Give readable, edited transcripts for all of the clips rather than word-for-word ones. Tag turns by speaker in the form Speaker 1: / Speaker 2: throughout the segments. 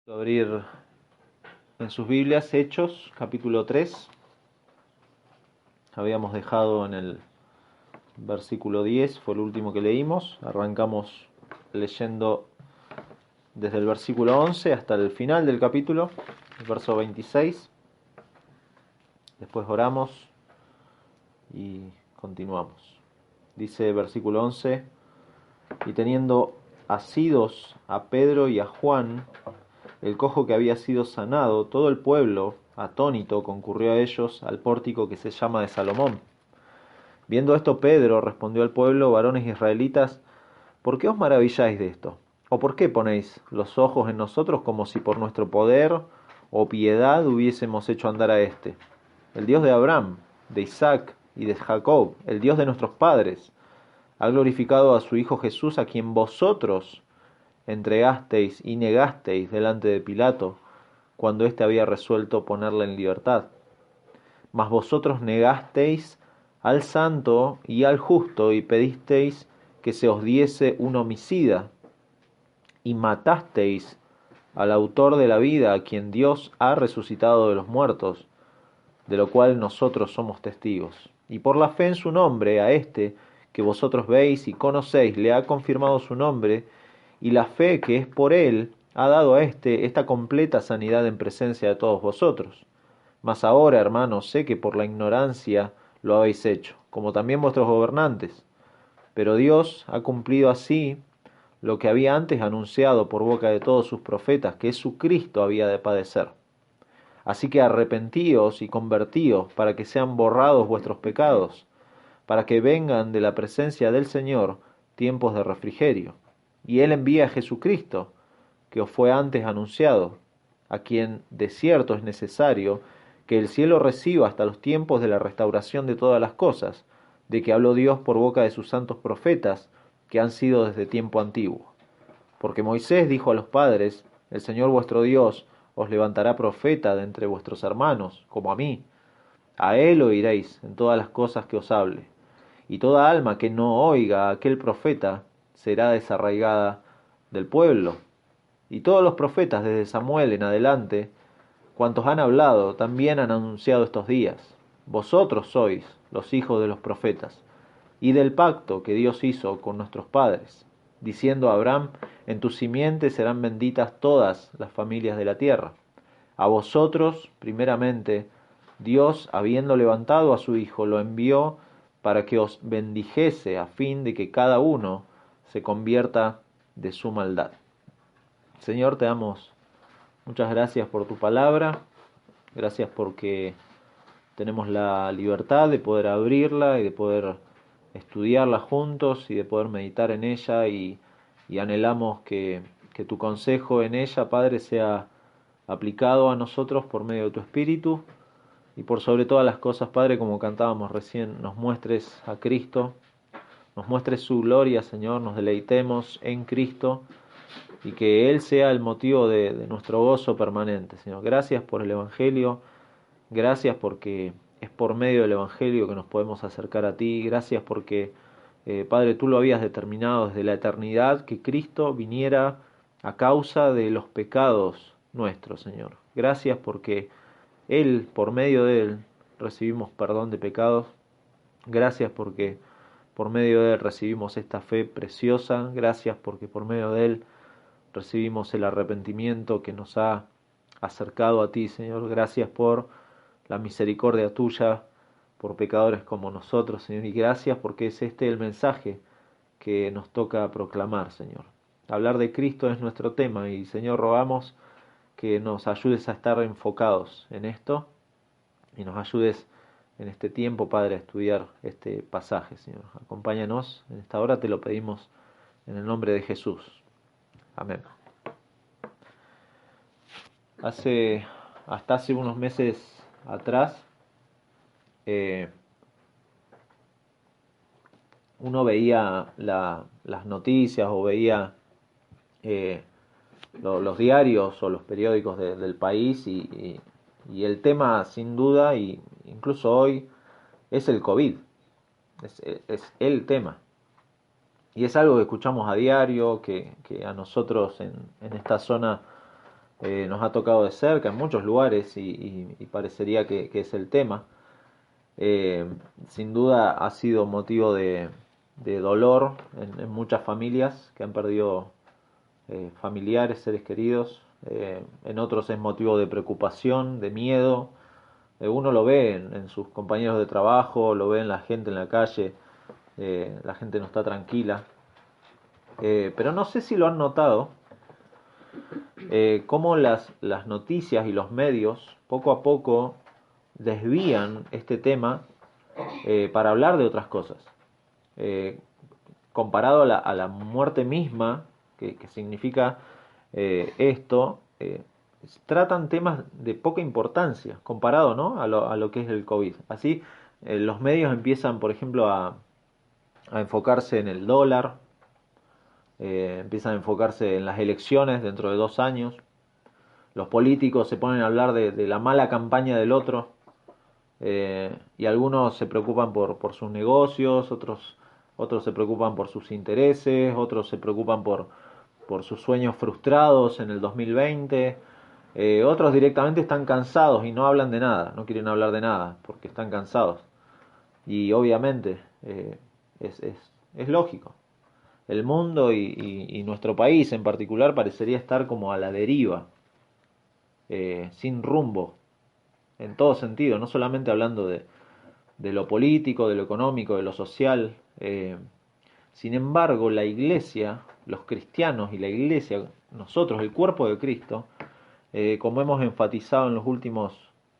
Speaker 1: Abrir en sus Biblias Hechos, capítulo 3. Habíamos dejado en el versículo 10, fue el último que leímos. Arrancamos leyendo desde el versículo 11 hasta el final del capítulo, el verso 26. Después oramos y continuamos. Dice versículo 11: y teniendo asidos a Pedro y a Juan, el cojo que había sido sanado, todo el pueblo, atónito, concurrió a ellos al pórtico que se llama de Salomón. Viendo esto, Pedro respondió al pueblo: varones israelitas, ¿por qué os maravilláis de esto? ¿O por qué ponéis los ojos en nosotros como si por nuestro poder o piedad hubiésemos hecho andar a éste? El Dios de Abraham, de Isaac y de Jacob, el Dios de nuestros padres, ha glorificado a su Hijo Jesús, a quien vosotros entregasteis y negasteis delante de Pilato, cuando éste había resuelto ponerle en libertad. Mas vosotros negasteis al santo y al justo, y pedisteis que se os diese un homicida, y matasteis al autor de la vida, a quien Dios ha resucitado de los muertos, de lo cual nosotros somos testigos. Y por la fe en su nombre, a este que vosotros veis y conocéis, le ha confirmado su nombre, y la fe que es por él ha dado a éste esta completa sanidad en presencia de todos vosotros. Mas ahora, hermanos, sé que por la ignorancia lo habéis hecho, como también vuestros gobernantes. Pero Dios ha cumplido así lo que había antes anunciado por boca de todos sus profetas, que su Cristo había de padecer. Así que arrepentíos y convertíos para que sean borrados vuestros pecados, para que vengan de la presencia del Señor tiempos de refrigerio. Y Él envía a Jesucristo, que os fue antes anunciado, a quien de cierto es necesario que el cielo reciba hasta los tiempos de la restauración de todas las cosas, de que habló Dios por boca de sus santos profetas, que han sido desde tiempo antiguo. Porque Moisés dijo a los padres: el Señor vuestro Dios os levantará profeta de entre vuestros hermanos, como a mí. A él oiréis en todas las cosas que os hable. Y toda alma que no oiga a aquel profeta será desarraigada del pueblo. Y todos los profetas desde Samuel en adelante, cuantos han hablado, también han anunciado estos días. Vosotros sois los hijos de los profetas, y del pacto que Dios hizo con nuestros padres, diciendo a Abraham: en tu simiente serán benditas todas las familias de la tierra. A vosotros, primeramente, Dios, habiendo levantado a su Hijo, lo envió para que os bendijese, a fin de que cada uno se convierta de su maldad. Señor, te damos muchas gracias por tu palabra. Gracias porque tenemos la libertad de poder abrirla y de poder estudiarla juntos y de poder meditar en ella, y anhelamos que tu consejo en ella, Padre, sea aplicado a nosotros por medio de tu Espíritu, y por sobre todas las cosas, Padre, como cantábamos recién, nos muestres a Cristo, nos muestres su gloria, Señor, nos deleitemos en Cristo y que Él sea el motivo de nuestro gozo permanente, Señor. Gracias por el Evangelio, gracias porque es por medio del Evangelio que nos podemos acercar a ti. Gracias porque, Padre, tú lo habías determinado desde la eternidad, que Cristo viniera a causa de los pecados nuestros, Señor. Gracias porque Él, por medio de Él, recibimos perdón de pecados. Gracias porque por medio de Él recibimos esta fe preciosa. Gracias porque por medio de Él recibimos el arrepentimiento que nos ha acercado a ti, Señor. Gracias por la misericordia tuya por pecadores como nosotros, Señor, y gracias porque es este el mensaje que nos toca proclamar, Señor. Hablar de Cristo es nuestro tema y, Señor, rogamos que nos ayudes a estar enfocados en esto y nos ayudes en este tiempo, Padre, a estudiar este pasaje, Señor. Acompáñanos en esta hora, te lo pedimos en el nombre de Jesús. Amén. Hasta hace unos meses atrás, uno veía las noticias o veía eh, los diarios o los periódicos del país, y el tema sin duda, y incluso hoy, es el COVID, es el tema. Y es algo que escuchamos a diario, que a nosotros en esta zona Nos ha tocado de cerca en muchos lugares y parecería que es el tema. Eh, Sin duda ha sido motivo de dolor en muchas familias que han perdido familiares, seres queridos. En otros es motivo de preocupación, de miedo. Uno lo ve en sus compañeros de trabajo, lo ve en la gente en la calle. La gente no está tranquila. Pero no sé si lo han notado, cómo las noticias y los medios poco a poco desvían este tema para hablar de otras cosas. Eh, Comparado a la muerte misma, que significa esto, tratan temas de poca importancia, comparado, ¿no?, a lo que es el COVID. Así, los medios empiezan, por ejemplo, a enfocarse en el dólar, empiezan a enfocarse en las elecciones dentro de 2 años. Los políticos se ponen a hablar de la mala campaña del otro, y algunos se preocupan por sus negocios, otros se preocupan por sus intereses, otros se preocupan por sus sueños frustrados en el 2020, otros directamente están cansados y no hablan de nada, no quieren hablar de nada porque están cansados. Y obviamente es lógico. El mundo y nuestro país en particular parecería estar como a la deriva, sin rumbo, en todo sentido, no solamente hablando de lo político, de lo económico, de lo social. Sin embargo, la iglesia, los cristianos y la iglesia, nosotros, el cuerpo de Cristo, como hemos enfatizado en los últimos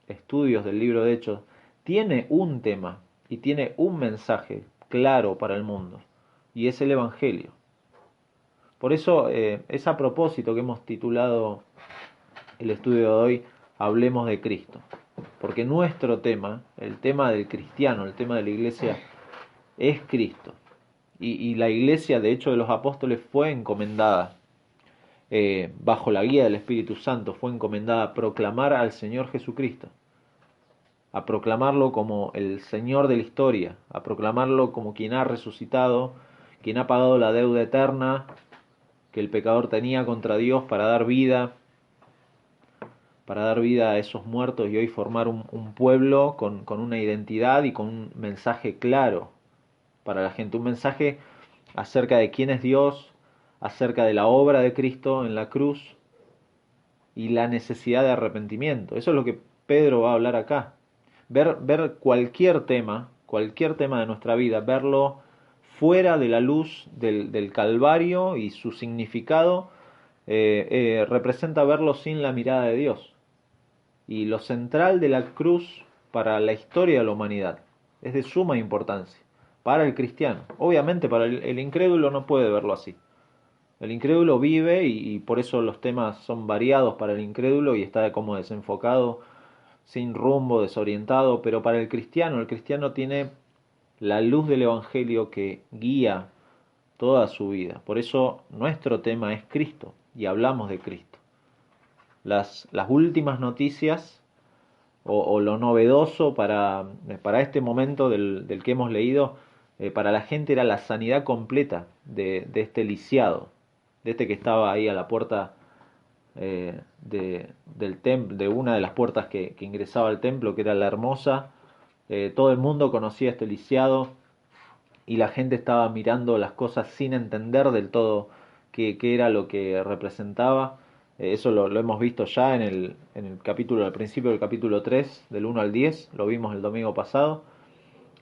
Speaker 1: estudios del libro de Hechos, tiene un tema y tiene un mensaje claro para el mundo, y es el Evangelio. Por eso es a propósito que hemos titulado el estudio de hoy Hablemos de Cristo. Porque nuestro tema, el tema del cristiano, el tema de la iglesia, es Cristo. Y la iglesia, de hecho, de los apóstoles fue encomendada, bajo la guía del Espíritu Santo, fue encomendada a proclamar al Señor Jesucristo, a proclamarlo como el Señor de la historia, a proclamarlo como quien ha resucitado, quien ha pagado la deuda eterna que el pecador tenía contra Dios para dar vida a esos muertos y hoy formar un pueblo con una identidad y con un mensaje claro para la gente, un mensaje acerca de quién es Dios, acerca de la obra de Cristo en la cruz y la necesidad de arrepentimiento. Eso es lo que Pedro va a hablar acá. Ver cualquier tema de nuestra vida, verlo fuera de la luz del Calvario y su significado, representa verlo sin la mirada de Dios. Y lo central de la cruz para la historia de la humanidad es de suma importancia para el cristiano. Obviamente para el incrédulo no puede verlo así. El incrédulo vive y por eso los temas son variados para el incrédulo y está como desenfocado, sin rumbo, desorientado, pero para el cristiano tiene la luz del Evangelio que guía toda su vida. Por eso nuestro tema es Cristo y hablamos de Cristo. Las últimas noticias o lo novedoso para este momento del que hemos leído, para la gente era la sanidad completa de este lisiado, de este que estaba ahí a la puerta del templo, de una de las puertas que ingresaba al templo, que era la Hermosa. Todo el mundo conocía a este lisiado y la gente estaba mirando las cosas sin entender del todo qué era lo que representaba. Eso lo hemos visto ya en el capítulo, al principio del capítulo 3, del 1 al 10, lo vimos el domingo pasado.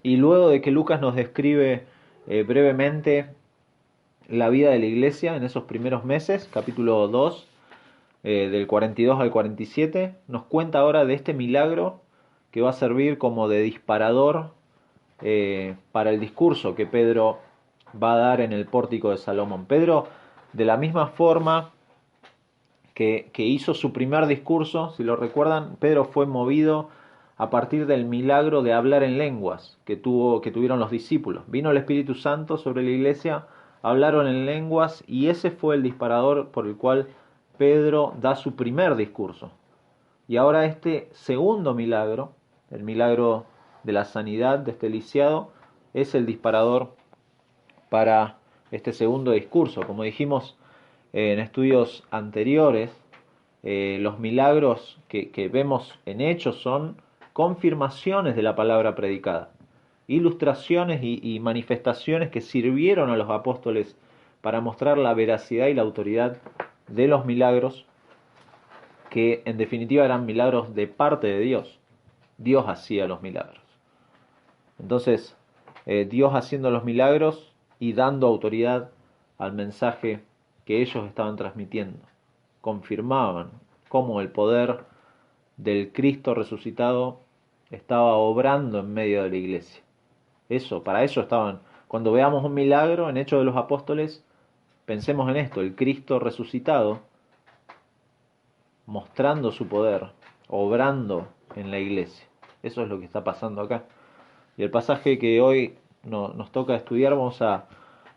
Speaker 1: Y luego de que Lucas nos describe brevemente la vida de la iglesia en esos primeros meses, capítulo 2, del 42 al 47, nos cuenta ahora de este milagro que va a servir como de disparador para el discurso que Pedro va a dar en el pórtico de Salomón. Pedro, de la misma forma que hizo su primer discurso, si lo recuerdan, Pedro fue movido a partir del milagro de hablar en lenguas que tuvieron los discípulos. Vino el Espíritu Santo sobre la iglesia, hablaron en lenguas y ese fue el disparador por el cual Pedro da su primer discurso. Y ahora este segundo milagro, el milagro de la sanidad de este lisiado, es el disparador para este segundo discurso. Como dijimos en estudios anteriores, los milagros que vemos en Hechos son confirmaciones de la palabra predicada, ilustraciones y manifestaciones que sirvieron a los apóstoles para mostrar la veracidad y la autoridad de los milagros, que en definitiva eran milagros de parte de Dios. Dios hacía los milagros. Entonces, Dios haciendo los milagros y dando autoridad al mensaje que ellos estaban transmitiendo. Confirmaban cómo el poder del Cristo resucitado estaba obrando en medio de la iglesia. Para eso estaban. Cuando veamos un milagro en Hechos de los Apóstoles, pensemos en esto: el Cristo resucitado mostrando su poder, obrando en la iglesia. Eso es lo que está pasando acá. Y el pasaje que hoy nos toca estudiar, vamos a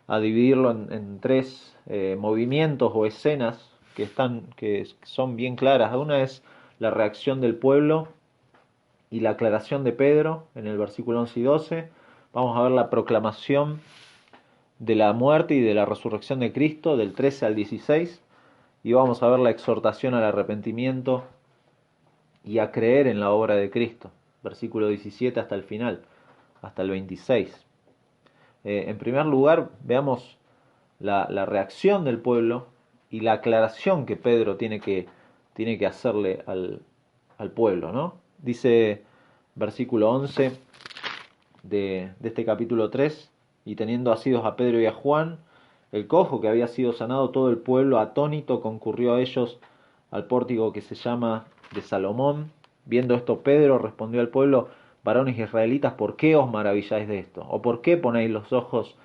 Speaker 1: dividirlo en tres movimientos o escenas que son bien claras. Una es la reacción del pueblo y la aclaración de Pedro en el versículo 11 y 12. Vamos a ver la proclamación de la muerte y de la resurrección de Cristo del 13 al 16. Y vamos a ver la exhortación al arrepentimiento y a creer en la obra de Cristo, versículo 17 hasta el final, hasta el 26. En primer lugar, veamos la reacción del pueblo y la aclaración que Pedro tiene que hacerle al pueblo, ¿no? Dice versículo 11 de este capítulo 3: y teniendo asidos a Pedro y a Juan, el cojo que había sido sanado, todo el pueblo atónito concurrió a ellos al pórtico que se llama de Salomón. Viendo esto, Pedro respondió al pueblo: varones israelitas, ¿por qué os maravilláis de esto? ¿O por qué ponéis los ojos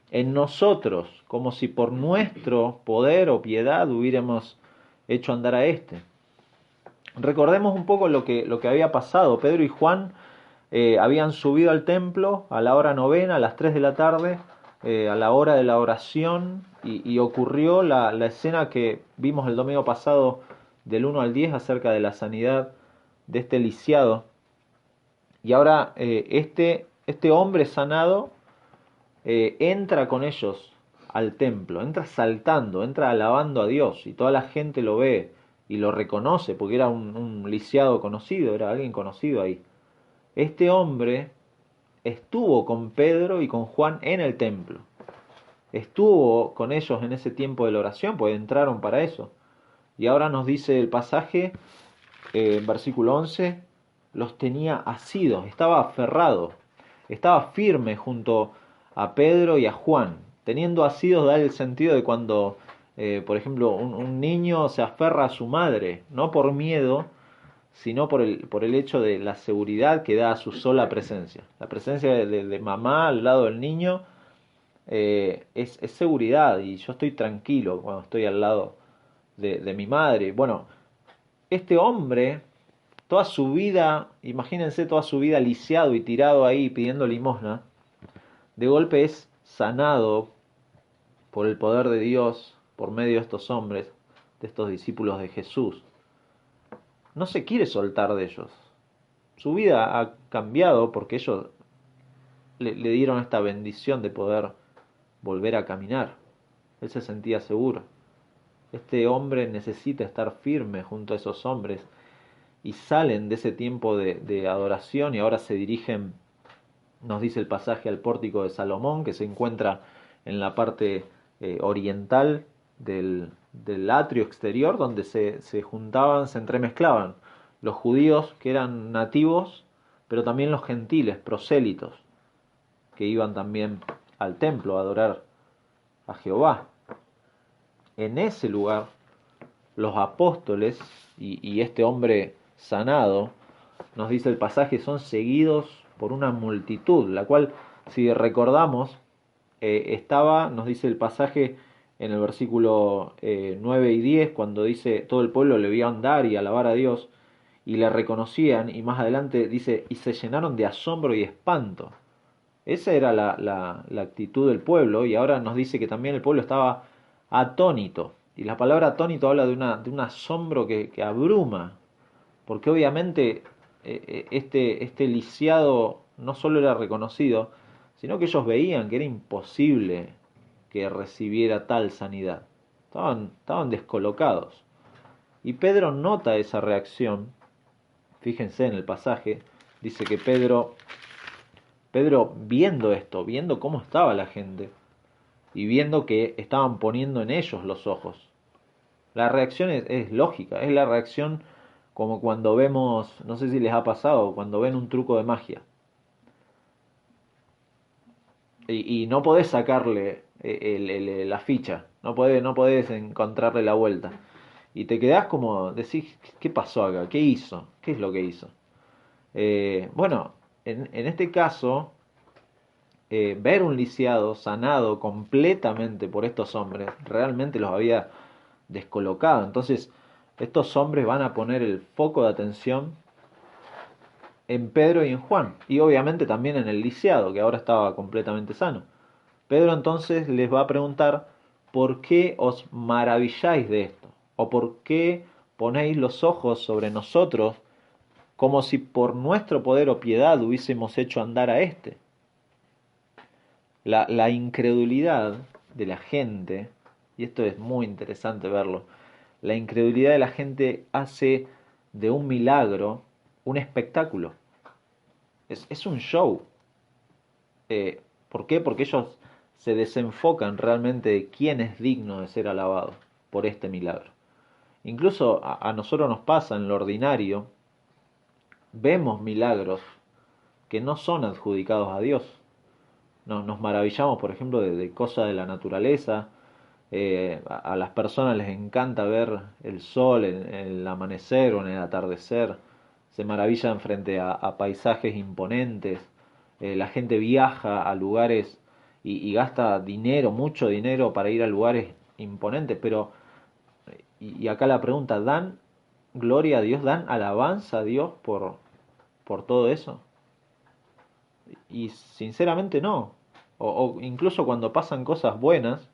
Speaker 1: en nosotros, como si por nuestro poder o piedad hubiéramos hecho andar a este? Recordemos un poco lo que había pasado. Pedro y Juan habían subido al templo a la hora novena, a las 3 de la tarde, a la hora de la oración, y ocurrió la escena que vimos el domingo pasado del 1 al 10 acerca de la sanidad de este lisiado. Y ahora este hombre sanado entra con ellos al templo, entra saltando, entra alabando a Dios, y toda la gente lo ve y lo reconoce porque era un lisiado conocido, era alguien conocido ahí. Este hombre estuvo con Pedro y con Juan en el templo. Estuvo con ellos en ese tiempo de la oración, pues entraron para eso. Y ahora nos dice el pasaje, en versículo 11, los tenía asidos, estaba aferrado, estaba firme junto a Pedro y a Juan. Teniendo asidos da el sentido de cuando, por ejemplo, un niño se aferra a su madre, no por miedo, sino por el hecho de la seguridad que da a su sola presencia. La presencia de mamá al lado del niño es seguridad, y yo estoy tranquilo cuando estoy al lado de mi madre. Bueno, este hombre, toda su vida, imagínense toda su vida lisiado y tirado ahí pidiendo limosna, de golpe es sanado por el poder de Dios, por medio de estos hombres, de estos discípulos de Jesús. No se quiere soltar de ellos. Su vida ha cambiado porque ellos le dieron esta bendición de poder volver a caminar. Él se sentía seguro. Este hombre necesita estar firme junto a esos hombres, y salen de ese tiempo de adoración y ahora se dirigen, nos dice el pasaje, al pórtico de Salomón, que se encuentra en la parte oriental del atrio exterior, donde se juntaban, se entremezclaban los judíos que eran nativos, pero también los gentiles, prosélitos, que iban también al templo a adorar a Jehová. En ese lugar, los apóstoles y este hombre sanado, nos dice el pasaje, son seguidos por una multitud, la cual, si recordamos, estaba, nos dice el pasaje en el versículo 9 y 10, cuando dice: todo el pueblo le vio andar y alabar a Dios, y le reconocían, y más adelante dice: y se llenaron de asombro y espanto. Esa era la actitud del pueblo, y ahora nos dice que también el pueblo estaba atónito. Y la palabra atónito habla de un asombro que abruma, porque obviamente este lisiado no solo era reconocido, sino que ellos veían que era imposible que recibiera tal sanidad. Estaban descolocados. Y Pedro nota esa reacción. Fíjense en el pasaje, dice que Pedro viendo esto, viendo cómo estaba la gente y viendo que estaban poniendo en ellos los ojos. La reacción es lógica, es la reacción como cuando vemos, no sé si les ha pasado, cuando ven un truco de magia. Y no podés sacarle la ficha, no podés encontrarle la vuelta. Y te quedás como, decís, ¿qué pasó acá? ¿Qué hizo? ¿Qué es lo que hizo? Bueno, en este caso, ver un lisiado sanado completamente por estos hombres, realmente los había descolocado. Entonces, estos hombres van a poner el foco de atención en Pedro y en Juan, y obviamente también en el lisiado, que ahora estaba completamente sano. Pedro entonces les va a preguntar, ¿por qué os maravilláis de esto? ¿O por qué ponéis los ojos sobre nosotros como si por nuestro poder o piedad hubiésemos hecho andar a este? La incredulidad de la gente, y esto es muy interesante verlo, la incredulidad de la gente hace de un milagro un espectáculo. Es un show. ¿Por qué? Porque ellos se desenfocan realmente de quién es digno de ser alabado por este milagro. Incluso a nosotros nos pasa en lo ordinario, vemos milagros que no son adjudicados a Dios. Nos maravillamos, por ejemplo, de cosas de la naturaleza. A las personas les encanta ver el sol en el amanecer o en el atardecer. Se maravillan frente a paisajes imponentes. La gente viaja a lugares y gasta dinero, mucho dinero para ir a lugares imponentes. Pero, y acá la pregunta, ¿dan gloria a Dios? ¿Dan alabanza a Dios por todo eso? Y sinceramente no. O incluso cuando pasan cosas buenas,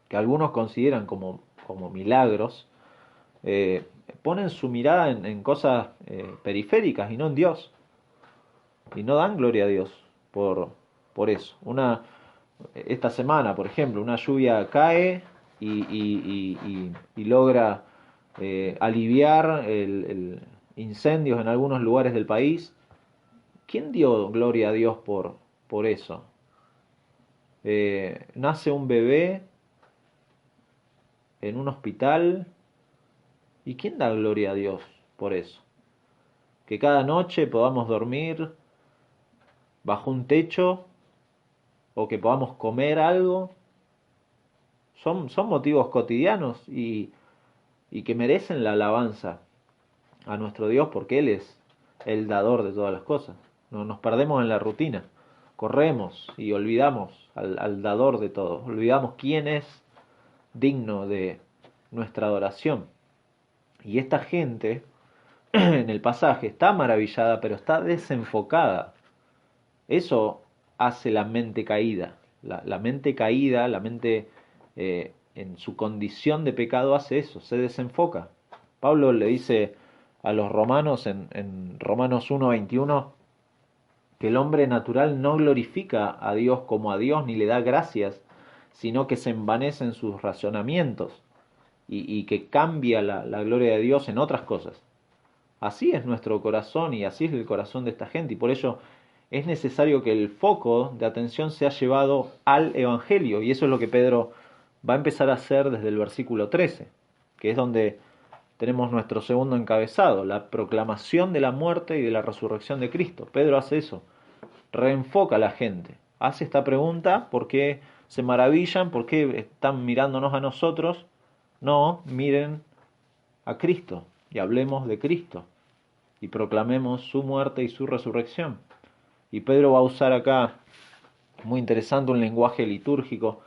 Speaker 1: que algunos consideran como milagros, eh, ponen su mirada en cosas periféricas y no en Dios. Y no dan gloria a Dios por eso. Esta semana, por ejemplo, una lluvia cae y logra aliviar incendios en algunos lugares del país. ¿Quién dio gloria a Dios por eso? Nace un bebé en un hospital. ¿Y quién da gloria a Dios por eso? Que cada noche podamos dormir bajo un techo o que podamos comer algo. Son motivos cotidianos y que merecen la alabanza a nuestro Dios porque Él es el dador de todas las cosas. No nos perdemos en la rutina. Corremos y olvidamos al dador de todo. Olvidamos quién es digno de nuestra adoración. Y esta gente en el pasaje está maravillada, pero está desenfocada. Eso hace la mente caída. La mente caída, la mente en su condición de pecado hace eso, se desenfoca. Pablo le dice a los romanos en Romanos 1:21 que el hombre natural no glorifica a Dios como a Dios ni le da gracias, sino que se envanece en sus razonamientos y que cambia la gloria de Dios en otras cosas. Así es nuestro corazón y así es el corazón de esta gente y por ello es necesario que el foco de atención sea llevado al Evangelio y eso es lo que Pedro va a empezar a hacer desde el versículo 13, que es donde tenemos nuestro segundo encabezado, la proclamación de la muerte y de la resurrección de Cristo. Pedro hace eso, reenfoca a la gente, hace esta pregunta, ¿por qué se maravillan? ¿Por qué están mirándonos a nosotros? No, miren a Cristo y hablemos de Cristo y proclamemos su muerte y su resurrección. Y Pedro va a usar acá, muy interesante, un lenguaje litúrgico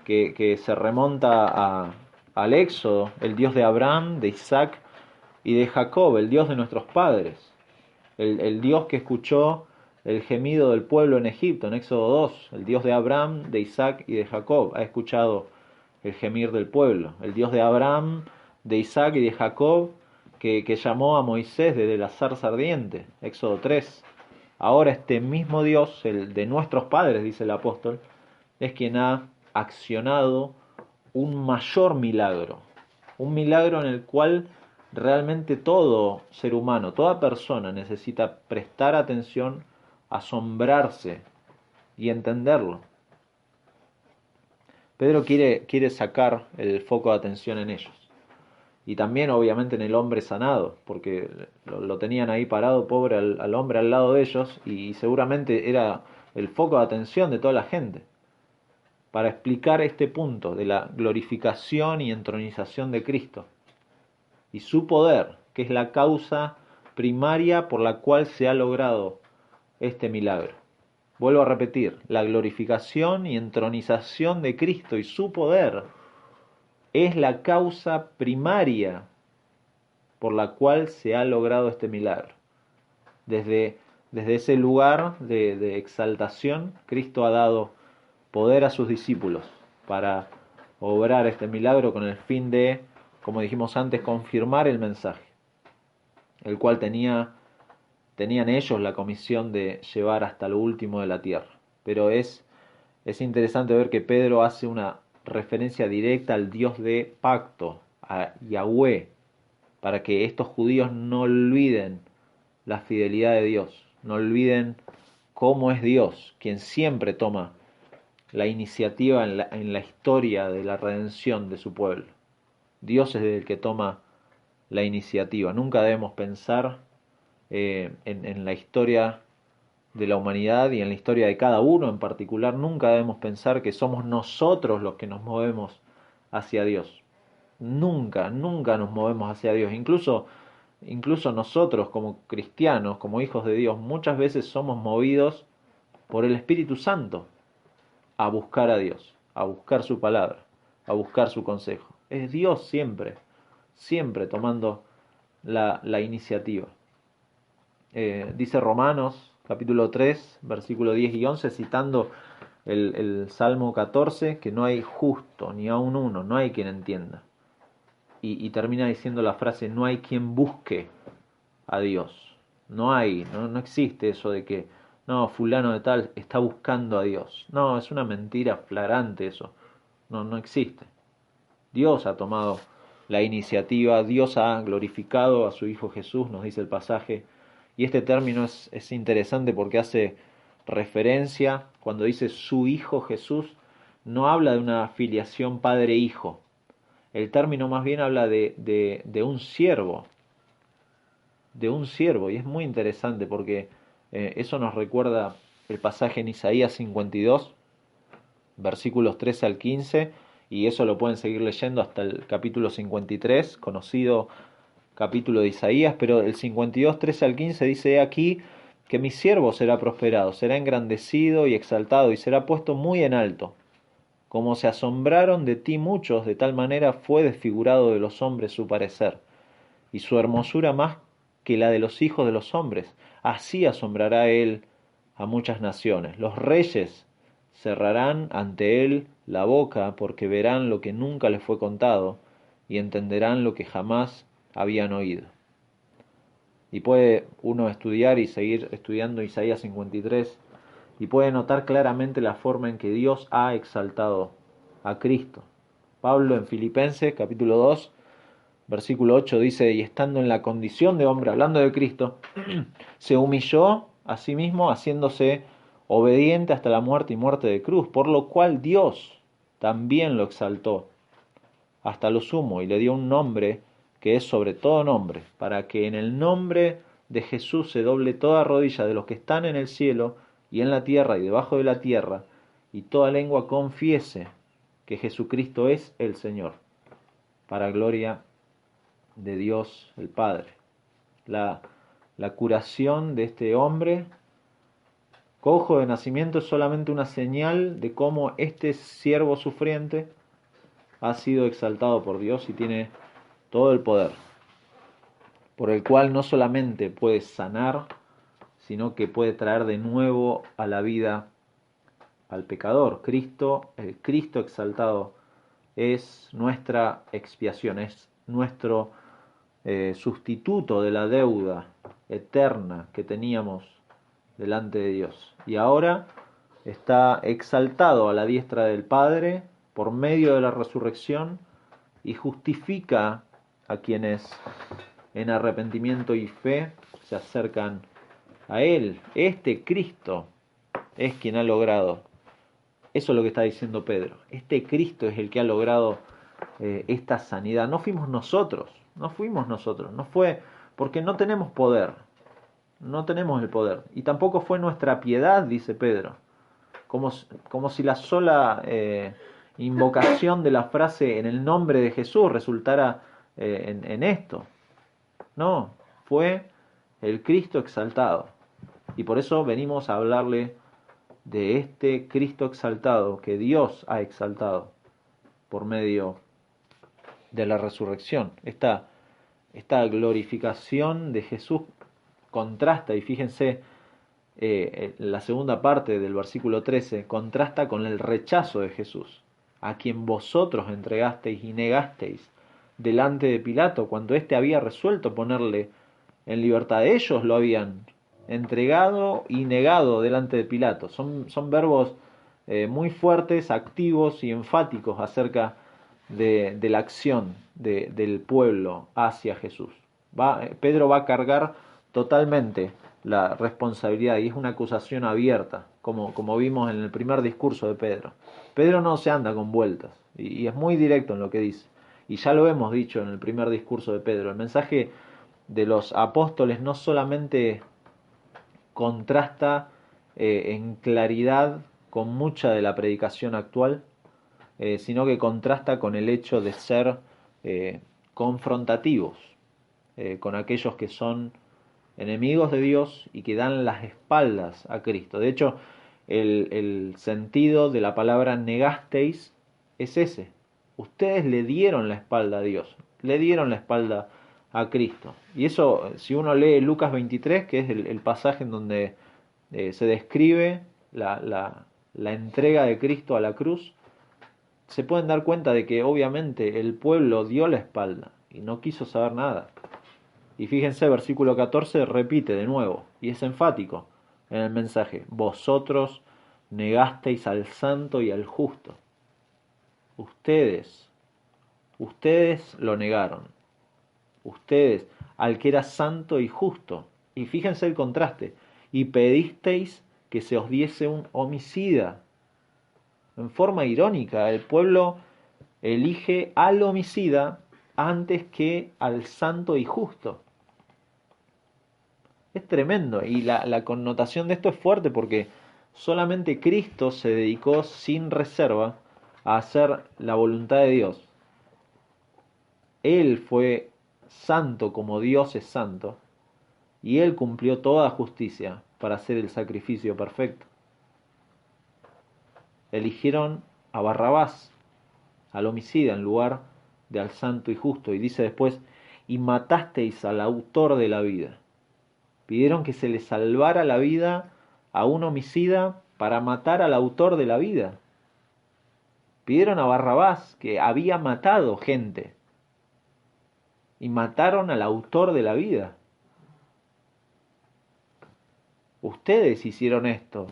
Speaker 1: que se remonta al Éxodo, el Dios de Abraham, de Isaac y de Jacob, el Dios de nuestros padres, el Dios que escuchó el gemido del pueblo en Egipto, en Éxodo 2, el Dios de Abraham, de Isaac y de Jacob, ha escuchado el gemir del pueblo, el Dios de Abraham, de Isaac y de Jacob, que llamó a Moisés desde la zarza ardiente, Éxodo 3. Ahora este mismo Dios, el de nuestros padres, dice el apóstol, es quien ha accionado un mayor milagro. Un milagro en el cual realmente todo ser humano, toda persona necesita prestar atención, asombrarse y entenderlo. Pedro quiere sacar el foco de atención en ellos. Y también obviamente en el hombre sanado, porque lo tenían ahí parado, pobre al hombre al lado de ellos, y seguramente era el foco de atención de toda la gente, para explicar este punto de la glorificación y entronización de Cristo, y su poder, que es la causa primaria por la cual se ha logrado este milagro. Vuelvo a repetir, la glorificación y entronización de Cristo y su poder es la causa primaria por la cual se ha logrado este milagro. Desde ese lugar de exaltación, Cristo ha dado poder a sus discípulos para obrar este milagro con el fin de, como dijimos antes, confirmar el mensaje, el cual tenían ellos la comisión de llevar hasta lo último de la tierra. Pero es interesante ver que Pedro hace una referencia directa al Dios de pacto, a Yahweh, para que estos judíos no olviden la fidelidad de Dios, no olviden cómo es Dios, quien siempre toma la iniciativa en la historia de la redención de su pueblo. Dios es el que toma la iniciativa. Nunca debemos pensar en la historia de la humanidad y en la historia de cada uno en particular. Nunca debemos pensar que somos nosotros los que nos movemos hacia Dios. Nunca nos movemos hacia Dios. Incluso nosotros como cristianos, como hijos de Dios, muchas veces somos movidos por el Espíritu Santo a buscar a Dios, a buscar su palabra, a buscar su consejo. Es Dios siempre tomando la iniciativa. Dice Romanos capítulo 3, versículo 10 y 11, citando el Salmo 14, que no hay justo, ni aun uno, no hay quien entienda. Y termina diciendo la frase, no hay quien busque a Dios. No existe eso de que, no, fulano de tal está buscando a Dios. No, es una mentira flagrante eso. No existe. Dios ha tomado la iniciativa, Dios ha glorificado a su Hijo Jesús, nos dice el pasaje. Y este término es interesante porque hace referencia, cuando dice su Hijo Jesús, no habla de una filiación padre-hijo. El término más bien habla de un siervo, y es muy interesante porque eso nos recuerda el pasaje en Isaías 52, versículos 13 al 15, y eso lo pueden seguir leyendo hasta el capítulo 53, conocido capítulo de Isaías, pero el 52, 13 al 15 dice aquí que mi siervo será prosperado, será engrandecido y exaltado y será puesto muy en alto. Como se asombraron de ti muchos, de tal manera fue desfigurado de los hombres su parecer, y su hermosura más que la de los hijos de los hombres. Así asombrará él a muchas naciones. Los reyes cerrarán ante él la boca, porque verán lo que nunca les fue contado, y entenderán lo que jamás habían oído. Y puede uno estudiar y seguir estudiando Isaías 53, y puede notar claramente la forma en que Dios ha exaltado a Cristo. Pablo en Filipenses capítulo 2, versículo 8 dice, y estando en la condición de hombre, hablando de Cristo, se humilló a sí mismo, haciéndose obediente hasta la muerte y muerte de cruz, por lo cual Dios también lo exaltó hasta lo sumo y le dio un nombre que es sobre todo nombre, para que en el nombre de Jesús se doble toda rodilla de los que están en el cielo y en la tierra y debajo de la tierra, y toda lengua confiese que Jesucristo es el Señor, para gloria de Dios el Padre. La curación de este hombre cojo de nacimiento es solamente una señal de cómo este siervo sufriente ha sido exaltado por Dios y tiene todo el poder, por el cual no solamente puede sanar, sino que puede traer de nuevo a la vida al pecador. Cristo, el Cristo exaltado, es nuestra expiación, es nuestro sustituto de la deuda eterna que teníamos delante de Dios. Y ahora está exaltado a la diestra del Padre por medio de la resurrección y justifica a quienes en arrepentimiento y fe se acercan a Él. Este Cristo es quien ha logrado. Eso es lo que está diciendo Pedro. Este Cristo es el que ha logrado esta sanidad. No fuimos nosotros, no fue porque no tenemos poder, no tenemos el poder. Y tampoco fue nuestra piedad, dice Pedro. Como si la sola invocación de la frase en el nombre de Jesús resultara en esto. No, fue el Cristo exaltado. Y por eso venimos a hablarle de este Cristo exaltado que Dios ha exaltado por medio de la resurrección. Esta glorificación de Jesús contrasta, y fíjense, la segunda parte del versículo 13, contrasta con el rechazo de Jesús, a quien vosotros entregasteis y negasteis delante de Pilato, cuando éste había resuelto ponerle en libertad. Ellos lo habían entregado y negado delante de Pilato. Son verbos muy fuertes, activos y enfáticos acerca de la acción del pueblo hacia Jesús. Pedro va a cargar totalmente la responsabilidad y es una acusación abierta, como vimos en el primer discurso de Pedro. Pedro no se anda con vueltas y es muy directo en lo que dice. Y ya lo hemos dicho en el primer discurso de Pedro. El mensaje de los apóstoles no solamente contrasta en claridad con mucha de la predicación actual, sino que contrasta con el hecho de ser confrontativos con aquellos que son enemigos de Dios y que dan las espaldas a Cristo. De hecho, el sentido de la palabra negasteis es ese. Ustedes le dieron la espalda a Dios, le dieron la espalda a Cristo. Y eso, si uno lee Lucas 23, que es el pasaje en donde se describe la entrega de Cristo a la cruz, se pueden dar cuenta de que obviamente el pueblo dio la espalda y no quiso saber nada. Y fíjense, versículo 14 repite de nuevo, y es enfático en el mensaje: vosotros negasteis al santo y al justo. Ustedes lo negaron. Ustedes, al que era santo y justo. Y fíjense el contraste. Y pedisteis que se os diese un homicida. En forma irónica, el pueblo elige al homicida antes que al santo y justo. Es tremendo, y la connotación de esto es fuerte porque solamente Cristo se dedicó sin reserva a hacer la voluntad de Dios. Él fue santo como Dios es santo, y Él cumplió toda justicia para hacer el sacrificio perfecto. Eligieron a Barrabás, al homicida, en lugar de al santo y justo, y dice después: y matasteis al autor de la vida. Pidieron que se le salvara la vida a un homicida para matar al autor de la vida. Pidieron a Barrabás, que había matado gente, y mataron al autor de la vida. Ustedes hicieron esto.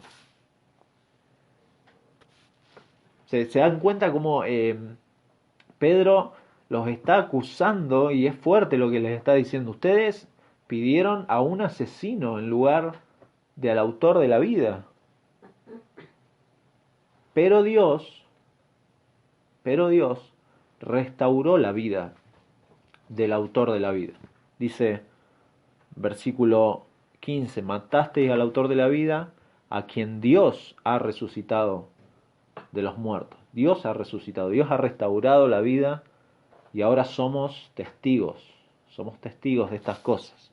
Speaker 1: Se dan cuenta cómo Pedro los está acusando, y es fuerte lo que les está diciendo. Ustedes pidieron a un asesino en lugar de al autor de la vida. Pero Dios restauró la vida del autor de la vida. Dice, versículo 15, matasteis al autor de la vida, a quien Dios ha resucitado de los muertos. Dios ha resucitado, Dios ha restaurado la vida, y ahora somos testigos de estas cosas.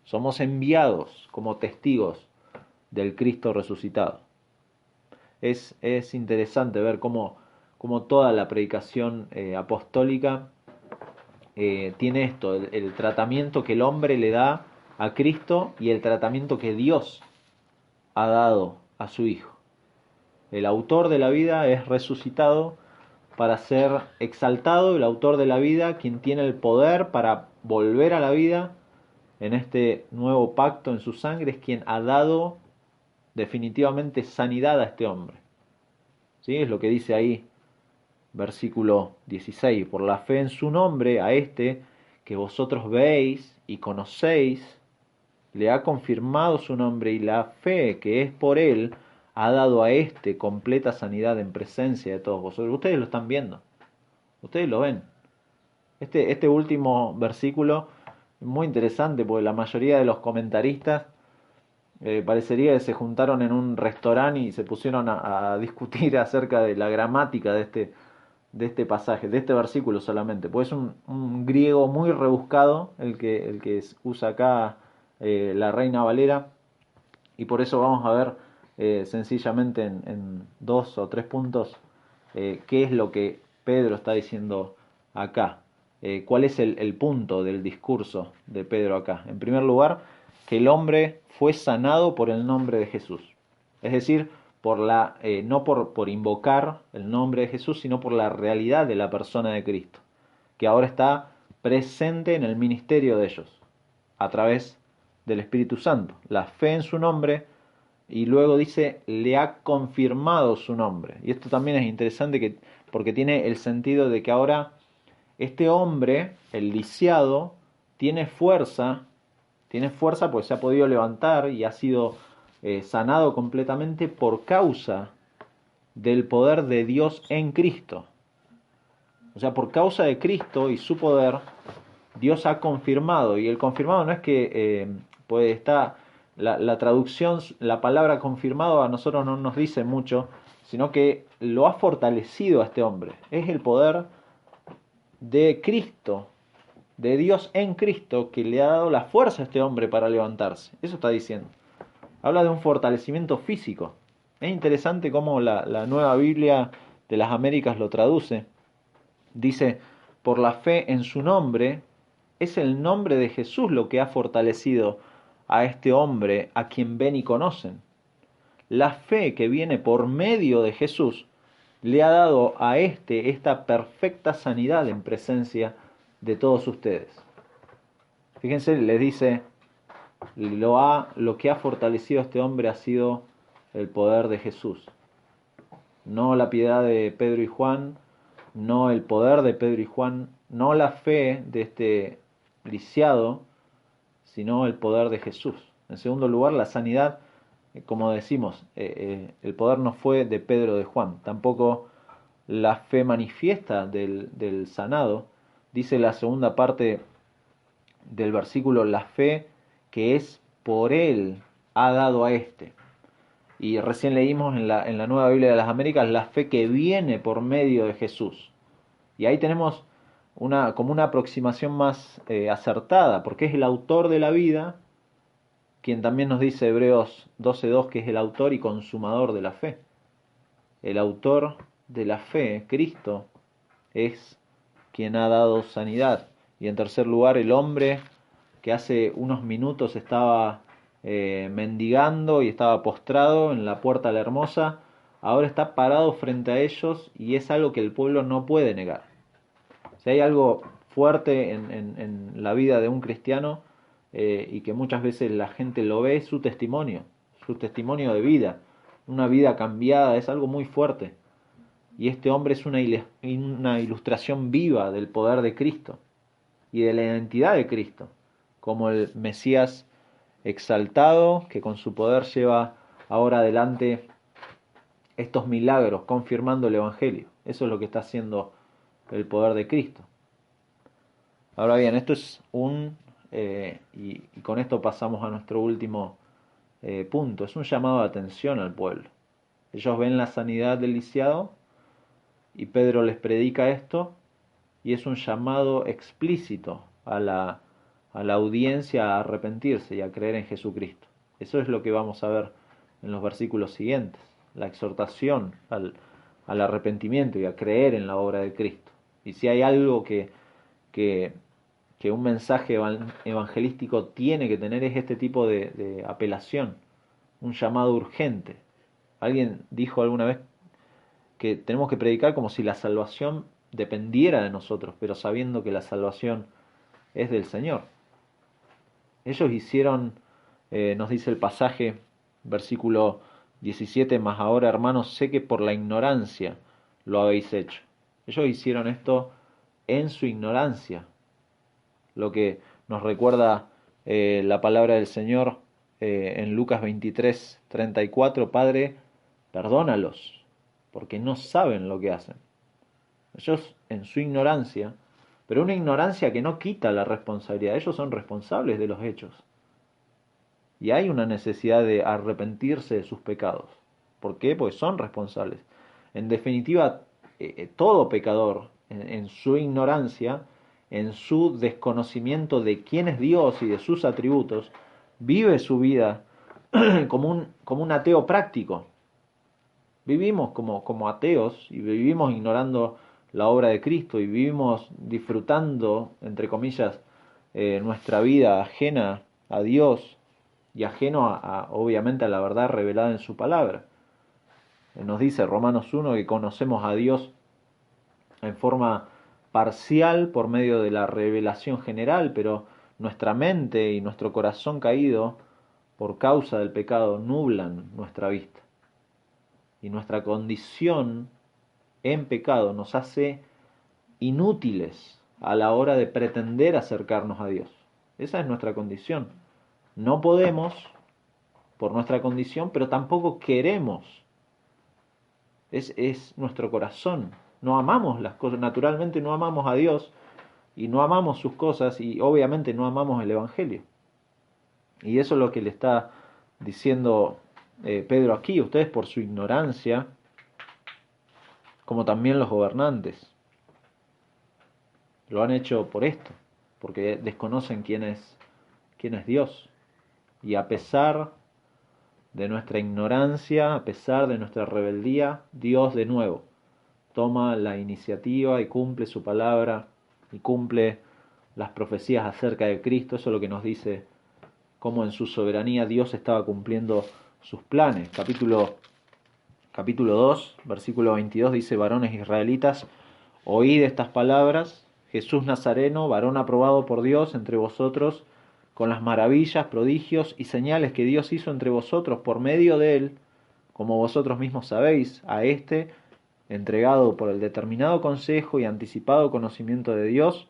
Speaker 1: Somos enviados como testigos del Cristo resucitado. Es interesante ver cómo toda la predicación apostólica tiene esto, el tratamiento que el hombre le da a Cristo y el tratamiento que Dios ha dado a su Hijo. El autor de la vida es resucitado para ser exaltado, el autor de la vida, quien tiene el poder para volver a la vida en este nuevo pacto en su sangre, es quien ha dado definitivamente sanidad a este hombre. ¿Sí? Es lo que dice ahí versículo 16, por la fe en su nombre, a este que vosotros veis y conocéis, le ha confirmado su nombre, y la fe que es por él ha dado a este completa sanidad en presencia de todos vosotros. Ustedes lo están viendo, ustedes lo ven. Este último versículo es muy interesante porque la mayoría de los comentaristas parecería que se juntaron en un restaurante y se pusieron a discutir acerca de la gramática de este pasaje, de este versículo solamente. Pues es un griego muy rebuscado el que usa acá la Reina Valera, y por eso vamos a ver sencillamente en dos o tres puntos qué es lo que Pedro está diciendo acá. ¿Cuál es el punto del discurso de Pedro acá? En primer lugar, que el hombre fue sanado por el nombre de Jesús. Es decir, no por invocar el nombre de Jesús, sino por la realidad de la persona de Cristo, que ahora está presente en el ministerio de ellos, a través del Espíritu Santo. La fe en su nombre, y luego dice, le ha confirmado su nombre. Y esto también es interesante porque tiene el sentido de que ahora este hombre, el lisiado, tiene fuerza pues se ha podido levantar y ha sido sanado completamente por causa del poder de Dios en Cristo. O sea, por causa de Cristo y su poder, Dios ha confirmado. Y el confirmado no es que pues está la traducción, la palabra confirmado a nosotros no nos dice mucho, sino que lo ha fortalecido a este hombre. Es el poder de Cristo, de Dios en Cristo, que le ha dado la fuerza a este hombre para levantarse. Eso está diciendo. Habla de un fortalecimiento físico. Es interesante cómo la Nueva Biblia de las Américas lo traduce. Dice, por la fe en su nombre, es el nombre de Jesús lo que ha fortalecido a este hombre a quien ven y conocen. La fe que viene por medio de Jesús le ha dado a esta perfecta sanidad en presencia de todos ustedes. Fíjense, les dice, lo que ha fortalecido a este hombre ha sido el poder de Jesús. No la piedad de Pedro y Juan, no el poder de Pedro y Juan, no la fe de este lisiado, sino el poder de Jesús. En segundo lugar, la sanidad, como decimos, el poder no fue de Pedro o de Juan, tampoco la fe manifiesta del sanado. Dice la segunda parte del versículo, la fe que es por él ha dado a este. Y recién leímos en la Nueva Biblia de las Américas, la fe que viene por medio de Jesús. Y ahí tenemos como una aproximación más acertada, porque es el autor de la vida, quien también nos dice Hebreos 12:2 que es el autor y consumador de la fe. El autor de la fe, Cristo, es quien ha dado sanidad. Y en tercer lugar, el hombre que hace unos minutos estaba mendigando y estaba postrado en la puerta de la hermosa, ahora está parado frente a ellos, y es algo que el pueblo no puede negar. Si hay algo fuerte en la vida de un cristiano y que muchas veces la gente lo ve, es su testimonio de vida, una vida cambiada, es algo muy fuerte. Y este hombre es una ilustración viva del poder de Cristo y de la identidad de Cristo, como el Mesías exaltado que con su poder lleva ahora adelante estos milagros, confirmando el Evangelio. Eso es lo que está haciendo el poder de Cristo. Ahora bien, esto es y con esto pasamos a nuestro último punto, es un llamado de atención al pueblo. Ellos ven la sanidad del lisiado y Pedro les predica esto, y es un llamado explícito a la audiencia a arrepentirse y a creer en Jesucristo. Eso es lo que vamos a ver en los versículos siguientes, la exhortación al arrepentimiento y a creer en la obra de Cristo. Y si hay algo que un mensaje evangelístico tiene que tener, es este tipo de apelación, un llamado urgente. Alguien dijo alguna vez que tenemos que predicar como si la salvación dependiera de nosotros, pero sabiendo que la salvación es del Señor. Ellos hicieron, nos dice el pasaje, versículo 17, mas ahora, hermanos, sé que por la ignorancia lo habéis hecho. Ellos hicieron esto en su ignorancia, lo que nos recuerda la palabra del Señor en Lucas 23:34, Padre, perdónalos, porque no saben lo que hacen. Ellos en su ignorancia, pero una ignorancia que no quita la responsabilidad, ellos son responsables de los hechos. Y hay una necesidad de arrepentirse de sus pecados. ¿Por qué? Porque son responsables. En definitiva, todo pecador, en su ignorancia, en su desconocimiento de quién es Dios y de sus atributos, vive su vida como un ateo práctico. Vivimos como ateos y vivimos ignorando la obra de Cristo y vivimos disfrutando, entre comillas, nuestra vida ajena a Dios y ajeno obviamente a la verdad revelada en su palabra. Nos dice Romanos 1 que conocemos a Dios en forma parcial por medio de la revelación general, pero nuestra mente y nuestro corazón caído por causa del pecado nublan nuestra vista. Y nuestra condición en pecado nos hace inútiles a la hora de pretender acercarnos a Dios. Esa es nuestra condición. No podemos por nuestra condición, pero tampoco queremos. Es nuestro corazón. No amamos las cosas, naturalmente no amamos a Dios y no amamos sus cosas y obviamente no amamos el Evangelio. Y eso es lo que le está diciendo Pedro aquí. Ustedes por su ignorancia, como también los gobernantes, lo han hecho por esto, porque desconocen quién es Dios. Y a pesar de nuestra ignorancia, a pesar de nuestra rebeldía, Dios de nuevo toma la iniciativa y cumple su palabra y cumple las profecías acerca de Cristo. Eso es lo que nos dice cómo en su soberanía Dios estaba cumpliendo sus planes. Capítulo 2, versículo 22 dice: varones israelitas, oíd estas palabras. Jesús Nazareno, varón aprobado por Dios entre vosotros, con las maravillas, prodigios y señales que Dios hizo entre vosotros por medio de él, como vosotros mismos sabéis, a éste, entregado por el determinado consejo y anticipado conocimiento de Dios,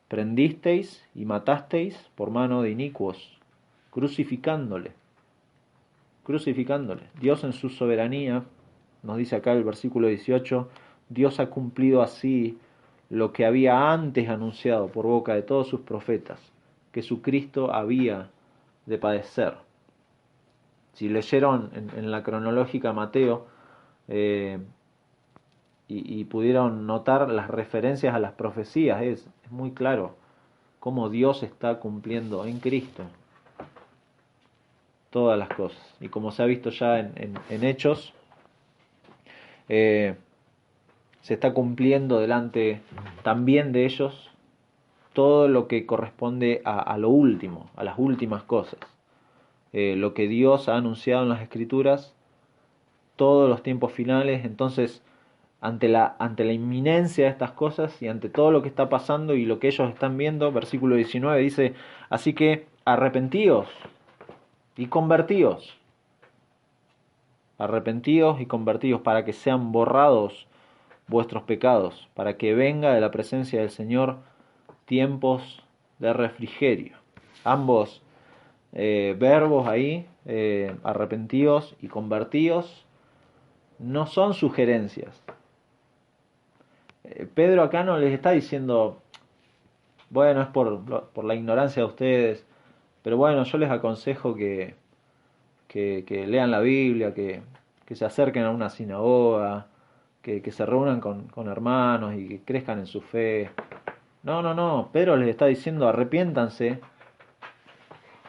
Speaker 1: prendisteis y matasteis por mano de inicuos, crucificándole. Dios en su soberanía, nos dice acá el versículo 18, Dios ha cumplido así lo que había antes anunciado por boca de todos sus profetas, que su Cristo había de padecer. Si leyeron en la cronológica Mateo y pudieron notar las referencias a las profecías, es muy claro cómo Dios está cumpliendo en Cristo todas las cosas. Y como se ha visto ya en Hechos, se está cumpliendo delante también de ellos todo lo que corresponde a lo último, a las últimas cosas. Lo que Dios ha anunciado en las Escrituras, todos los tiempos finales. Entonces, ante la inminencia de estas cosas y ante todo lo que está pasando y lo que ellos están viendo, versículo 19 dice: así que arrepentíos y convertíos. Arrepentíos y convertíos para que sean borrados vuestros pecados, para que venga de la presencia del Señor tiempos de refrigerio. Ambos verbos ahí, arrepentíos y convertíos, no son sugerencias. Pedro acá no les está diciendo, bueno, es por la ignorancia de ustedes, pero bueno, yo les aconsejo que lean la Biblia, que se acerquen a una sinagoga, que se reúnan con hermanos y que crezcan en su fe. No, Pedro les está diciendo: arrepiéntanse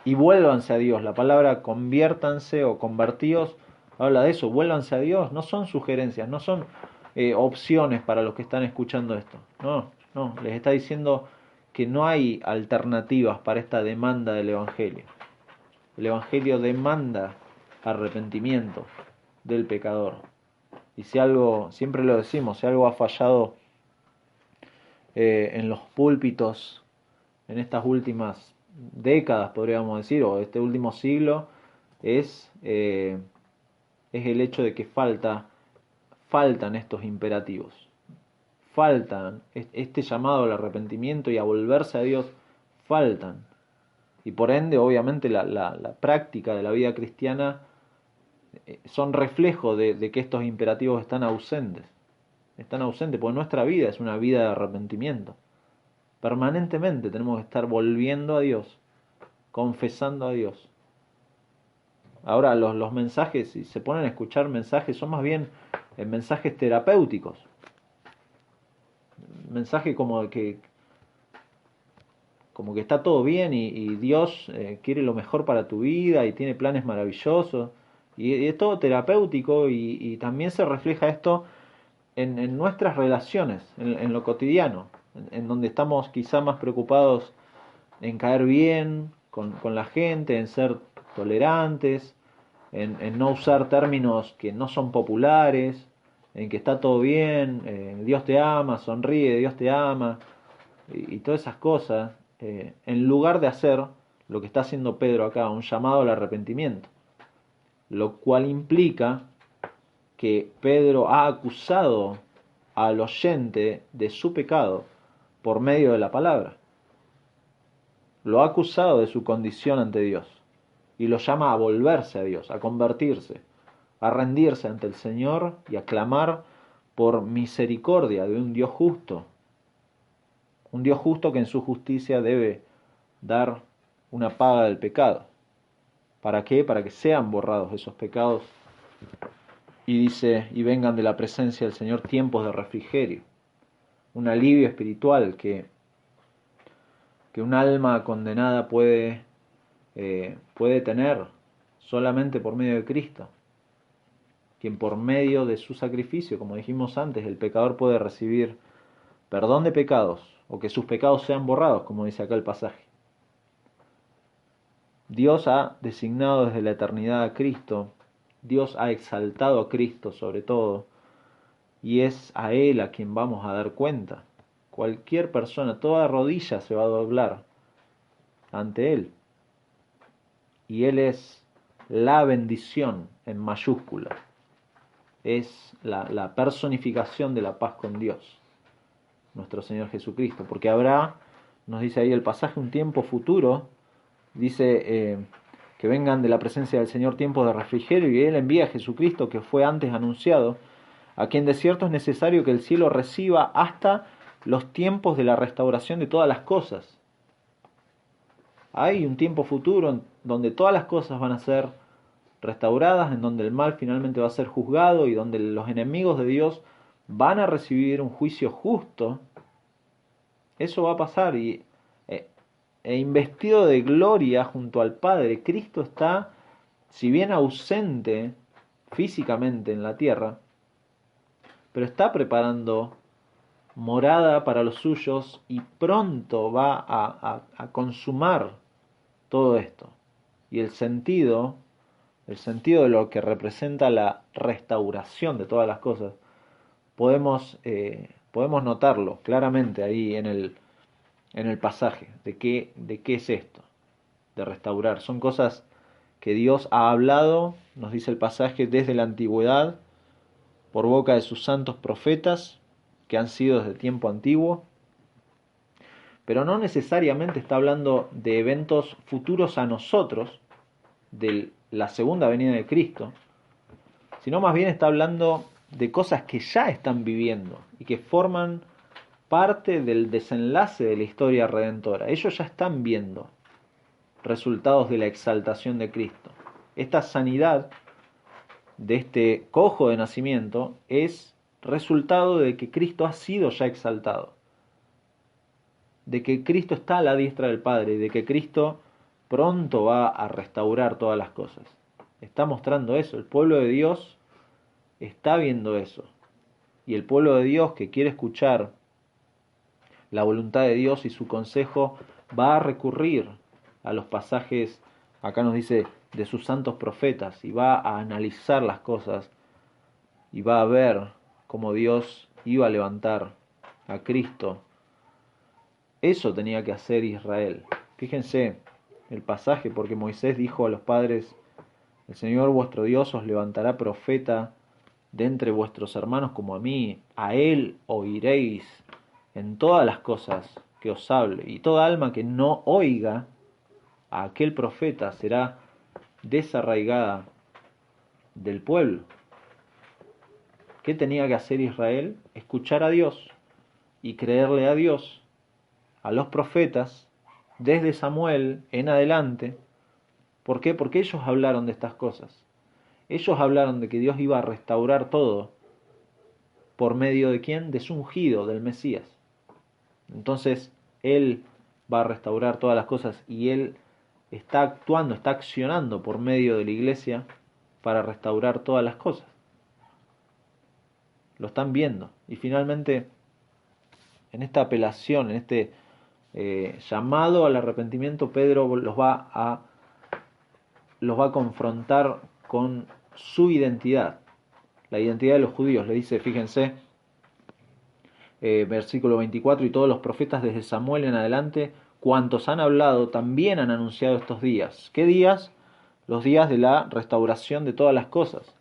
Speaker 1: y vuélvanse a Dios. La palabra conviértanse o convertíos habla de eso: vuélvanse a Dios. No son sugerencias, no son opciones para los que están escuchando esto. No, les está diciendo que no hay alternativas para esta demanda del Evangelio. El Evangelio demanda arrepentimiento del pecador. Y si algo, siempre lo decimos, si algo ha fallado en los púlpitos en estas últimas décadas, podríamos decir, o este último siglo, es el hecho de que faltan estos imperativos. faltan. Este llamado al arrepentimiento y a volverse a Dios faltan. Y por ende, obviamente, la práctica de la vida cristiana son reflejo de que estos imperativos están ausentes. Están ausentes porque nuestra vida es una vida de arrepentimiento. Permanentemente tenemos que estar volviendo a Dios, confesando a Dios. Ahora los mensajes, si se ponen a escuchar mensajes, son más bien mensajes terapéuticos. Mensaje como que está todo bien y Dios quiere lo mejor para tu vida y tiene planes maravillosos. Y es todo terapéutico y también se refleja esto en nuestras relaciones, en lo cotidiano, en donde estamos quizá más preocupados en caer bien con la gente, en ser tolerantes, en no usar términos que no son populares, en que está todo bien, Dios te ama, sonríe, Dios te ama, y todas esas cosas, en lugar de hacer lo que está haciendo Pedro acá, un llamado al arrepentimiento, lo cual implica que Pedro ha acusado al oyente de su pecado por medio de la palabra. Lo ha acusado de su condición ante Dios y lo llama a volverse a Dios, a convertirse, a rendirse ante el Señor y a clamar por misericordia de un Dios justo que en su justicia debe dar una paga del pecado. ¿Para qué? Para que sean borrados esos pecados. Y dice, y vengan de la presencia del Señor tiempos de refrigerio, un alivio espiritual que un alma condenada puede tener solamente por medio de Cristo, quien por medio de su sacrificio, como dijimos antes, el pecador puede recibir perdón de pecados o que sus pecados sean borrados, como dice acá el pasaje. Dios ha designado desde la eternidad a Cristo, Dios ha exaltado a Cristo sobre todo, y es a Él a quien vamos a dar cuenta. Cualquier persona, toda rodilla se va a doblar ante Él. Y Él es la bendición en mayúscula. Es la personificación de la paz con Dios, nuestro Señor Jesucristo. Porque habrá, nos dice ahí el pasaje, un tiempo futuro, dice que vengan de la presencia del Señor tiempos de refrigerio, y Él envía a Jesucristo que fue antes anunciado, a quien de cierto es necesario que el cielo reciba hasta los tiempos de la restauración de todas las cosas. Hay un tiempo futuro en donde todas las cosas van a ser restauradas, en donde el mal finalmente va a ser juzgado y donde los enemigos de Dios van a recibir un juicio justo. Eso va a pasar e investido de gloria junto al Padre, Cristo está, si bien ausente físicamente en la tierra, pero está preparando morada para los suyos y pronto va a consumar todo esto. Y el sentido de lo que representa la restauración de todas las cosas, podemos notarlo claramente ahí en el pasaje, de qué es esto, de restaurar. Son cosas que Dios ha hablado, nos dice el pasaje, desde la antigüedad, por boca de sus santos profetas, que han sido desde tiempo antiguo, pero no necesariamente está hablando de eventos futuros a nosotros, de la segunda venida de Cristo, sino más bien está hablando de cosas que ya están viviendo y que forman parte del desenlace de la historia redentora. Ellos ya están viendo resultados de la exaltación de Cristo. Esta sanidad de este cojo de nacimiento es resultado de que Cristo ha sido ya exaltado, de que Cristo está a la diestra del Padre, de que Cristo pronto va a restaurar todas las cosas. Está mostrando eso, el pueblo de Dios está viendo eso, y el pueblo de Dios que quiere escuchar la voluntad de Dios y su consejo va a recurrir a los pasajes, acá nos dice, de sus santos profetas, y va a analizar las cosas y va a ver cómo Dios iba a levantar a Cristo. Eso tenía que hacer Israel. Fíjense el pasaje, porque Moisés dijo a los padres, el Señor vuestro Dios os levantará profeta de entre vuestros hermanos como a mí, a él oiréis en todas las cosas que os hable, y toda alma que no oiga a aquel profeta será desarraigada del pueblo. ¿Qué tenía que hacer Israel? Escuchar a Dios y creerle a Dios, a los profetas, desde Samuel en adelante. ¿Por qué? Porque ellos hablaron de estas cosas. Ellos hablaron de que Dios iba a restaurar todo. ¿Por medio de quién? De su ungido, del Mesías. Entonces, Él va a restaurar todas las cosas y Él está actuando, está accionando por medio de la iglesia para restaurar todas las cosas. Lo están viendo. Y finalmente, en esta apelación, en este llamado al arrepentimiento, Pedro los va a confrontar con su identidad, la identidad de los judíos. Le dice, fíjense, versículo 24, y todos los profetas desde Samuel en adelante, cuantos han hablado, también han anunciado estos días. ¿Qué días? Los días de la restauración de todas las cosas.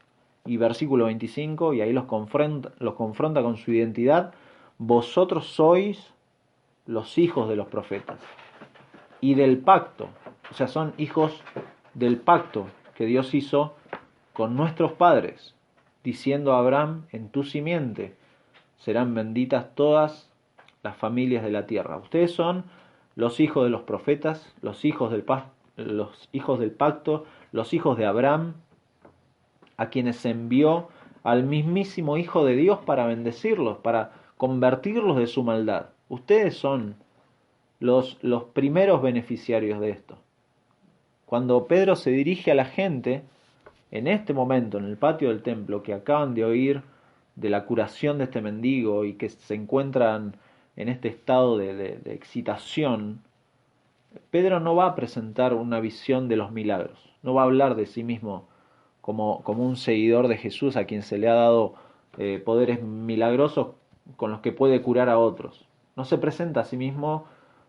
Speaker 1: Y versículo 25, y ahí los confronta con su identidad. Vosotros sois los hijos de los profetas y del pacto, o sea, son hijos del pacto que Dios hizo con nuestros padres, diciendo a Abraham, en tu simiente serán benditas todas las familias de la tierra. Ustedes son los hijos de los profetas, los hijos del pacto, los hijos de Abraham, a quienes envió al mismísimo Hijo de Dios para bendecirlos, para convertirlos de su maldad. Ustedes son los primeros beneficiarios de esto. Cuando Pedro se dirige a la gente, en este momento, en el patio del templo, que acaban de oír de la curación de este mendigo y que se encuentran en este estado de excitación, Pedro no va a presentar una visión de los milagros, no va a hablar de sí mismo como un seguidor de Jesús a quien se le ha dado poderes milagrosos con los que puede curar a otros. No se presenta a sí mismo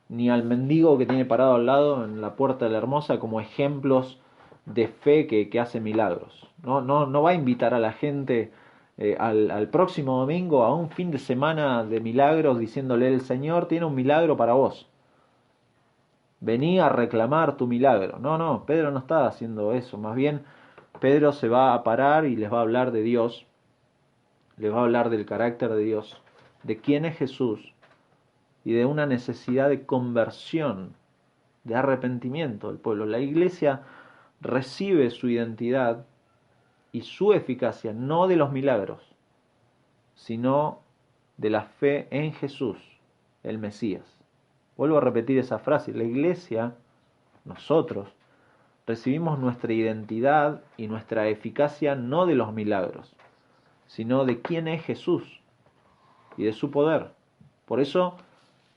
Speaker 1: ni al mendigo que tiene parado al lado en la puerta de la hermosa como ejemplos de fe que hace milagros. No va a invitar a la gente al próximo domingo a un fin de semana de milagros diciéndole el Señor tiene un milagro para vos. Vení a reclamar tu milagro. No, Pedro no está haciendo eso. Más bien, Pedro se va a parar y les va a hablar de Dios, les va a hablar del carácter de Dios, de quién es Jesús y de una necesidad de conversión, de arrepentimiento del pueblo. La iglesia recibe su identidad y su eficacia no de los milagros, sino de la fe en Jesús, el Mesías. Vuelvo a repetir esa frase, la iglesia, nosotros, recibimos nuestra identidad y nuestra eficacia no de los milagros, sino de quién es Jesús y de su poder. Por eso,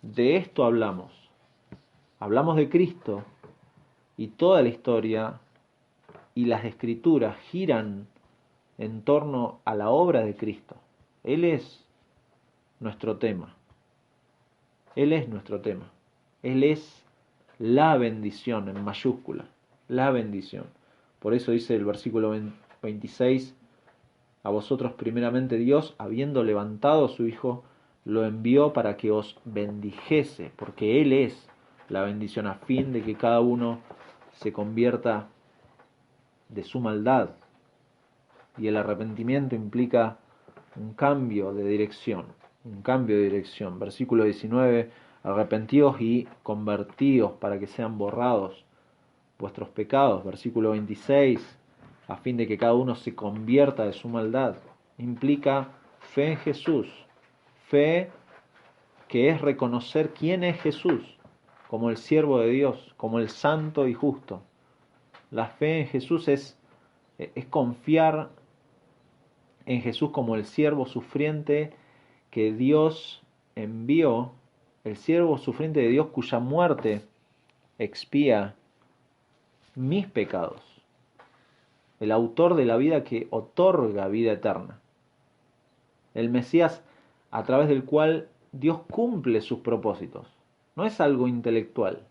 Speaker 1: de esto hablamos. Hablamos de Cristo y toda la historia y las escrituras giran en torno a la obra de Cristo. Él es nuestro tema. Él es nuestro tema. Él es la bendición en mayúscula. La bendición. Por eso dice el versículo 26, a vosotros primeramente Dios, habiendo levantado a su Hijo, lo envió para que os bendijese, porque Él es la bendición a fin de que cada uno se convierta de su maldad. Y el arrepentimiento implica un cambio de dirección, Versículo 19, arrepentíos y convertíos para que sean borrados vuestros pecados. Versículo 26, a fin de que cada uno se convierta de su maldad. Implica fe en Jesús, fe que es reconocer quién es Jesús como el siervo de Dios, como el santo y justo. La fe en Jesús es confiar en Jesús como el siervo sufriente que Dios envió, el siervo sufriente de Dios cuya muerte expía mis pecados, el autor de la vida que otorga vida eterna, el Mesías a través del cual Dios cumple sus propósitos. No es algo intelectual,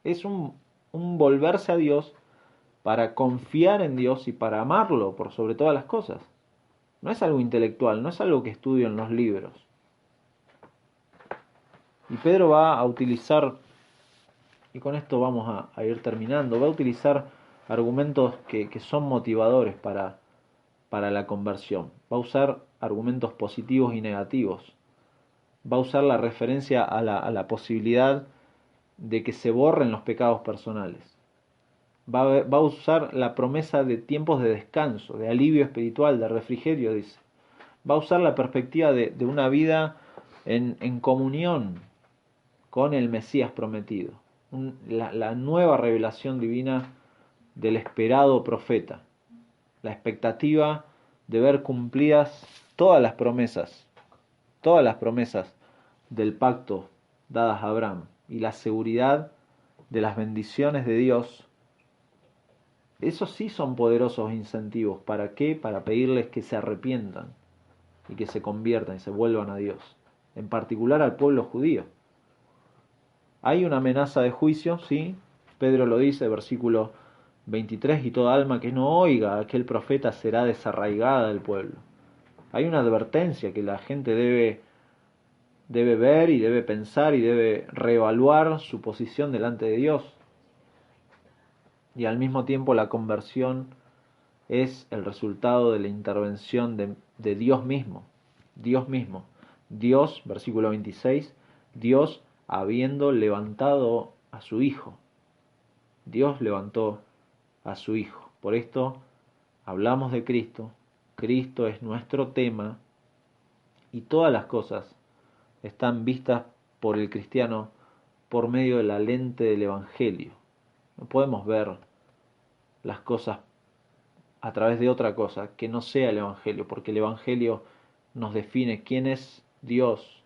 Speaker 1: es un volverse a Dios para confiar en Dios y para amarlo por sobre todas las cosas. No es algo intelectual, no es algo que estudio en los libros. Y Pedro va a utilizar, y con esto vamos a ir terminando, va a utilizar argumentos que son motivadores para la conversión. Va a usar argumentos positivos y negativos. Va a usar la referencia a la posibilidad de que se borren los pecados personales. Va a usar la promesa de tiempos de descanso, de alivio espiritual, de refrigerio, dice. Va a usar la perspectiva de una vida en comunión con el Mesías prometido. La nueva revelación divina del esperado profeta. La expectativa de ver cumplidas todas las promesas del pacto dadas a Abraham y la seguridad de las bendiciones de Dios. Esos sí son poderosos incentivos. ¿Para qué? Para pedirles que se arrepientan y que se conviertan y se vuelvan a Dios. En particular al pueblo judío. Hay una amenaza de juicio, sí. Pedro lo dice, versículo 23, y toda alma que no oiga a aquel profeta será desarraigada del pueblo. Hay una advertencia que la gente debe ver y debe pensar y debe reevaluar su posición delante de Dios. Y al mismo tiempo la conversión es el resultado de la intervención de Dios mismo. Dios mismo. Dios, versículo 26, Dios habiendo levantado a su Hijo. Dios levantó a su Hijo. Por esto hablamos de Cristo. Cristo es nuestro tema y todas las cosas están vistas por el cristiano por medio de la lente del Evangelio. No podemos ver las cosas a través de otra cosa que no sea el Evangelio, porque el Evangelio nos define quién es Dios,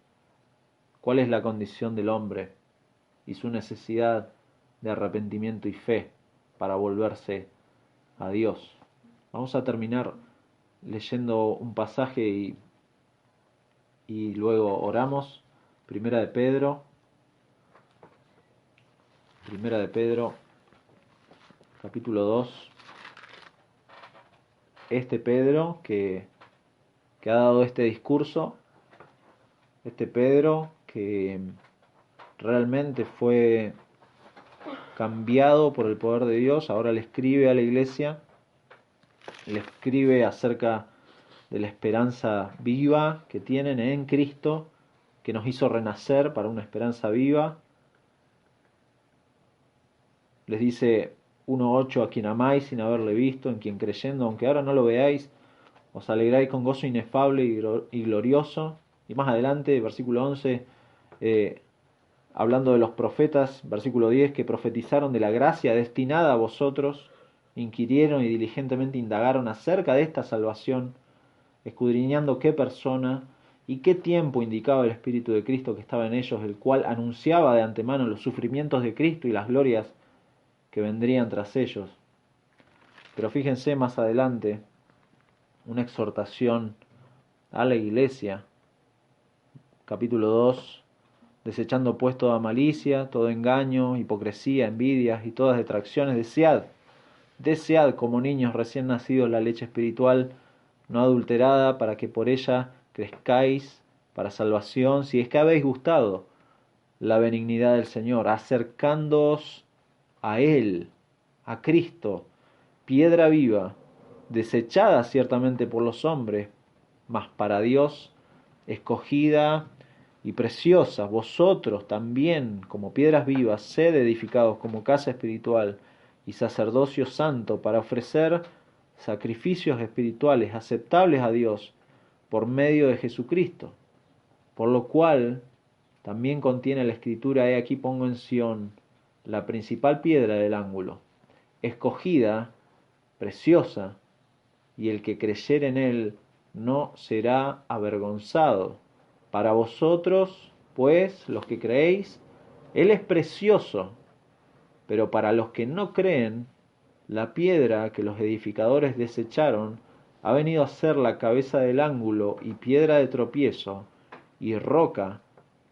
Speaker 1: cuál es la condición del hombre y su necesidad de arrepentimiento y fe para volverse a Dios. Vamos a terminar leyendo un pasaje y luego oramos. Primera de Pedro, capítulo 2. Este Pedro que ha dado este discurso, este Pedro que realmente fue cambiado por el poder de Dios, ahora le escribe a la iglesia, le escribe acerca de la esperanza viva que tienen en Cristo, que nos hizo renacer para una esperanza viva. Les dice 1:8, a quien amáis sin haberle visto, en quien creyendo, aunque ahora no lo veáis, os alegráis con gozo inefable y glorioso. Y más adelante, versículo 11, hablando de los profetas, versículo 10, que profetizaron de la gracia destinada a vosotros, inquirieron y diligentemente indagaron acerca de esta salvación, escudriñando qué persona y qué tiempo indicaba el Espíritu de Cristo que estaba en ellos, el cual anunciaba de antemano los sufrimientos de Cristo y las glorias que vendrían tras ellos. Pero fíjense más adelante, una exhortación a la iglesia, capítulo 2, desechando pues toda malicia, todo engaño, hipocresía, envidias y todas detracciones, desead como niños recién nacidos la leche espiritual no adulterada, para que por ella crezcáis para salvación, si es que habéis gustado la benignidad del Señor, acercándoos a Él, a Cristo, piedra viva, desechada ciertamente por los hombres, mas para Dios escogida y preciosa. Vosotros también, como piedras vivas, sed edificados como casa espiritual y sacerdocio santo, para ofrecer sacrificios espirituales aceptables a Dios por medio de Jesucristo. Por lo cual también contiene la escritura: he aquí pongo en Sión la principal piedra del ángulo, escogida, preciosa, y el que creyere en él no será avergonzado. Para vosotros, pues, los que creéis, él es precioso, pero para los que no creen, la piedra que los edificadores desecharon ha venido a ser la cabeza del ángulo y piedra de tropiezo y roca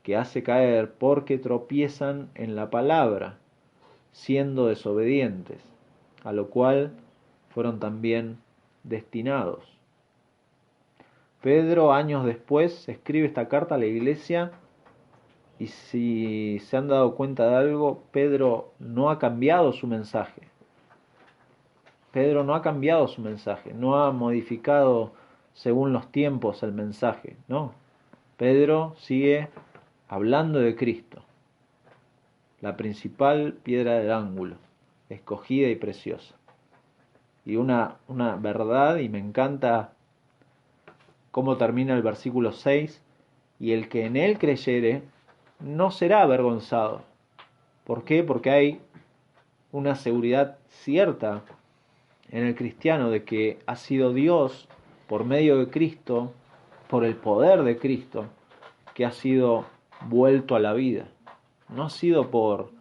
Speaker 1: que hace caer, porque tropiezan en la palabra, siendo desobedientes, a lo cual fueron también destinados. Pedro, años después, escribe esta carta a la iglesia y si se han dado cuenta de algo, Pedro no ha cambiado su mensaje. Pedro no ha cambiado su mensaje, no ha modificado según los tiempos el mensaje, no. Pedro sigue hablando de Cristo, la principal piedra del ángulo, escogida y preciosa. Y una verdad, y me encanta cómo termina el versículo 6, y el que en él creyere no será avergonzado. ¿Por qué? Porque hay una seguridad cierta en el cristiano de que ha sido Dios, por medio de Cristo, por el poder de Cristo, que ha sido vuelto a la vida. No ha sido por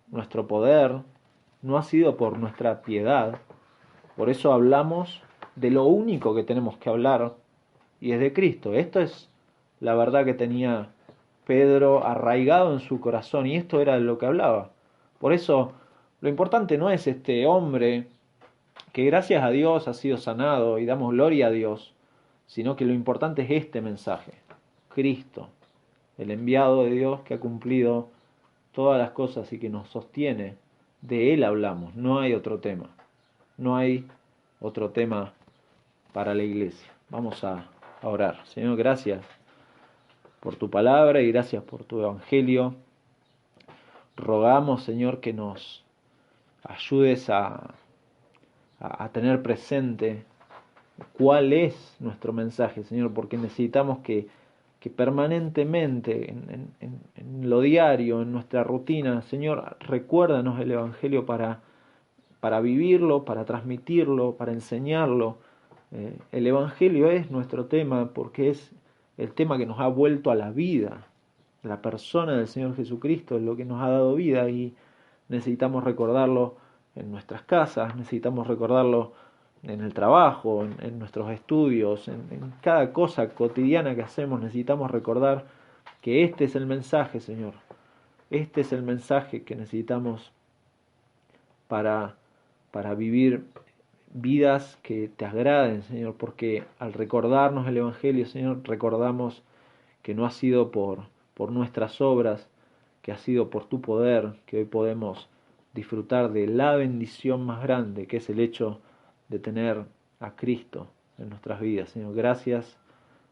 Speaker 1: nuestro poder, no ha sido por nuestra piedad. Por eso hablamos de lo único que tenemos que hablar, y es de Cristo. Esto es la verdad que tenía Pedro arraigado en su corazón, y esto era de lo que hablaba. Por eso lo importante no es este hombre que gracias a Dios ha sido sanado y damos gloria a Dios, sino que lo importante es este mensaje: Cristo, el enviado de Dios que ha cumplido todas las cosas y que nos sostiene. De Él hablamos, no hay otro tema. No hay otro tema para la iglesia. Vamos a orar. Señor, gracias por tu palabra y gracias por tu evangelio. Rogamos, Señor, que nos ayudes a tener presente cuál es nuestro mensaje, Señor, porque necesitamos que permanentemente, en lo diario, en nuestra rutina, Señor, recuérdanos el evangelio para vivirlo, para transmitirlo, para enseñarlo. El evangelio es nuestro tema porque es el tema que nos ha vuelto a la vida. La persona del Señor Jesucristo es lo que nos ha dado vida y necesitamos recordarlo en nuestras casas, necesitamos recordarlo en el trabajo, en nuestros estudios, en cada cosa cotidiana que hacemos. Necesitamos recordar que este es el mensaje, Señor. Este es el mensaje que necesitamos para vivir vidas que te agraden, Señor, porque al recordarnos el Evangelio, Señor, recordamos que no ha sido por nuestras obras, que ha sido por tu poder, que hoy podemos disfrutar de la bendición más grande, que es el hecho de tener a Cristo en nuestras vidas. Señor, gracias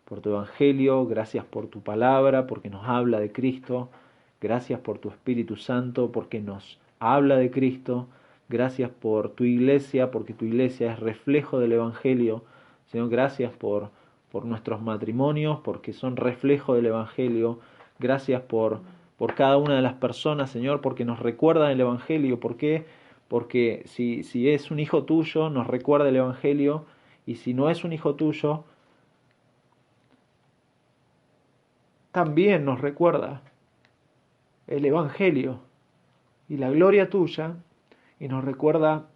Speaker 1: por tu Evangelio, gracias por tu palabra, porque nos habla de Cristo, gracias por tu Espíritu Santo, porque nos habla de Cristo, gracias por tu iglesia, porque tu iglesia es reflejo del Evangelio. Señor, gracias por nuestros matrimonios, porque son reflejo del Evangelio. Gracias por cada una de las personas, Señor, porque nos recuerdan el Evangelio. ¿Por qué? Porque si es un hijo tuyo, nos recuerda el Evangelio, y si no es un hijo tuyo, también nos recuerda el Evangelio y la gloria tuya, y nos recuerda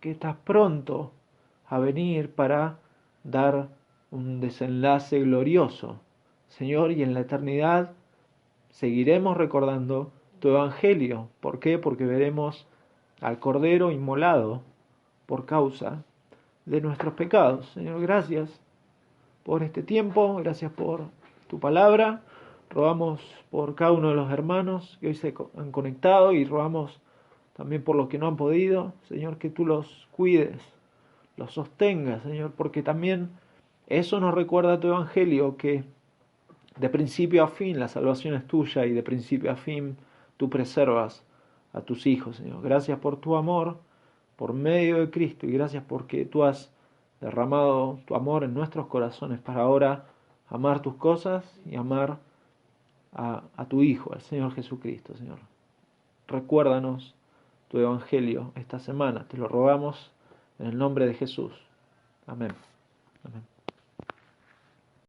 Speaker 1: que estás pronto a venir para dar un desenlace glorioso, Señor, y en la eternidad seguiremos recordando tu Evangelio. ¿Por qué? Porque veremos al Cordero inmolado por causa de nuestros pecados. Señor, gracias por este tiempo, gracias por tu palabra. Rogamos por cada uno de los hermanos que hoy se han conectado y rogamos también por los que no han podido. Señor, que tú los cuides, los sostengas, Señor, porque también eso nos recuerda tu Evangelio, que de principio a fin la salvación es tuya y de principio a fin tú preservas a tus hijos, Señor. Gracias por tu amor por medio de Cristo y gracias porque tú has derramado tu amor en nuestros corazones para ahora amar tus cosas y amar a tu Hijo, al Señor Jesucristo, Señor. Recuérdanos tu Evangelio esta semana, te lo rogamos en el nombre de Jesús. Amén. Amén.